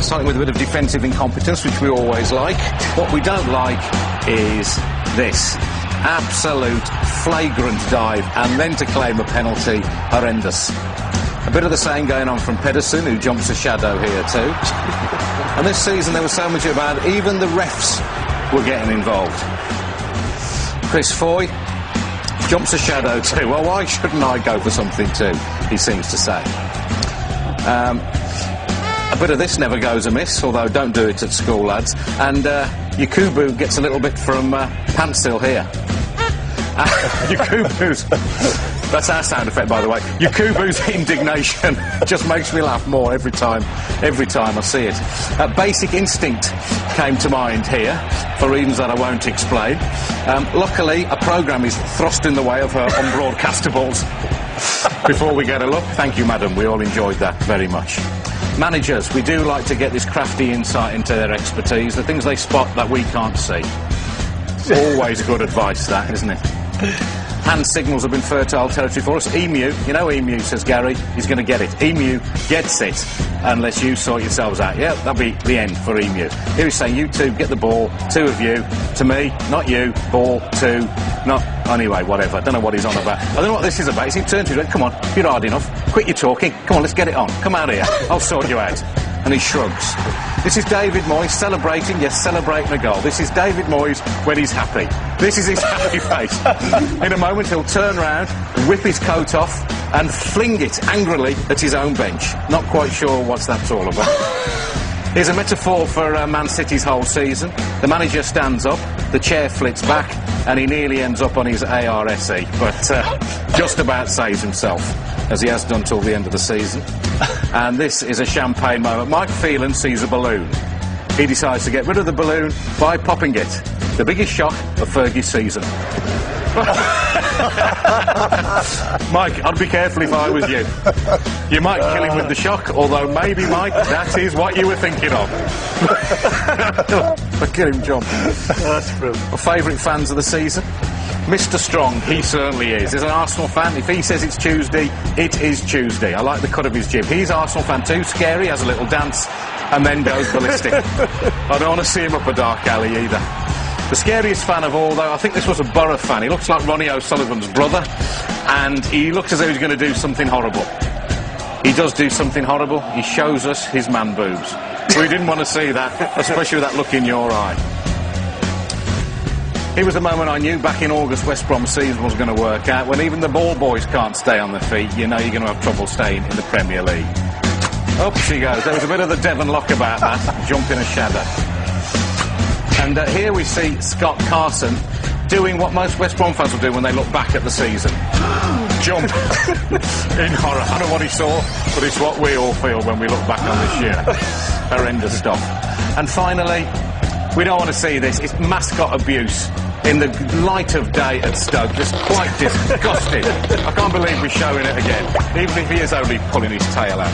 starting with a bit of defensive incompetence, which we always like. What we don't like is this. Absolute flagrant dive, and then to claim a penalty, horrendous. A bit of the same going on from Pedersen, who jumps a shadow here too. And this season there was so much about it, even the refs were getting involved. Chris Foy jumps a shadow too. Well, why shouldn't I go for something too, he seems to say. A bit of this never goes amiss, although don't do it at school, lads. And Yakubu gets a little bit from Pantsil here. Yakubu's... That's our sound effect, by the way. Yakubu's indignation just makes me laugh more every time I see it. Basic Instinct came to mind here, for reasons that I won't explain. Luckily, a programme is thrust in the way of her unbroadcastables. Before we get a look, thank you, madam, we all enjoyed that very much. Managers, we do like to get this crafty insight into their expertise, the things they spot that we can't see. Always good advice, that, isn't it? Hand signals have been fertile territory for us. Emu, you know Emu, says Gary, he's going to get it. Emu gets it, unless you sort yourselves out. Yeah, that'll be the end for Emu. Here he's saying, you two, get the ball, two of you, to me, not you, ball, two, not... Anyway, whatever, I don't know what he's on about. I don't know what this is about. He's in turn to him, come on, you're hard enough, quit your talking, come on, let's get it on, come out here, I'll sort you out. And he shrugs. This is David Moyes celebrating, yes, celebrating a goal. This is David Moyes when he's happy. This is his happy face. In a moment he'll turn round, whip his coat off and fling it angrily at his own bench. Not quite sure what that's all about. Here's a metaphor for Man City's whole season. The manager stands up, the chair flits back, and he nearly ends up on his ARSE, but just about saves himself, as he has done till the end of the season. And this is a champagne moment. Mike Phelan sees a balloon. He decides to get rid of the balloon by popping it. The biggest shock of Fergie's season. Mike, I'd be careful if I was you. You might kill him with the shock, although maybe, Mike, that is what you were thinking of. But kill him, John. That's brilliant. My favourite fans of the season? Mr. Strong, he certainly is. As an Arsenal fan, if he says it's Tuesday, it is Tuesday. I like the cut of his jib. He's Arsenal fan too, scary, has a little dance, and then goes ballistic. I don't want to see him up a dark alley either. The scariest fan of all, though, I think this was a Borough fan. He looks like Ronnie O'Sullivan's brother, and he looks as though he's going to do something horrible. He does do something horrible. He shows us his man boobs. We didn't want to see that, especially with that look in your eye. It was the moment I knew back in August West Brom's season was going to work out. When even the ball boys can't stay on their feet, you know you're going to have trouble staying in the Premier League. Up she goes. There was a bit of the Devon lock about that, jumping a shadow. And here we see Scott Carson doing what most West Brom fans will do when they look back at the season. Jump in horror. I don't know what he saw, but it's what we all feel when we look back on this year. Horrendous stuff. And finally, we don't want to see this. It's mascot abuse in the light of day at Stoke. Just quite disgusting. I can't believe we're showing it again, even if he is only pulling his tail out.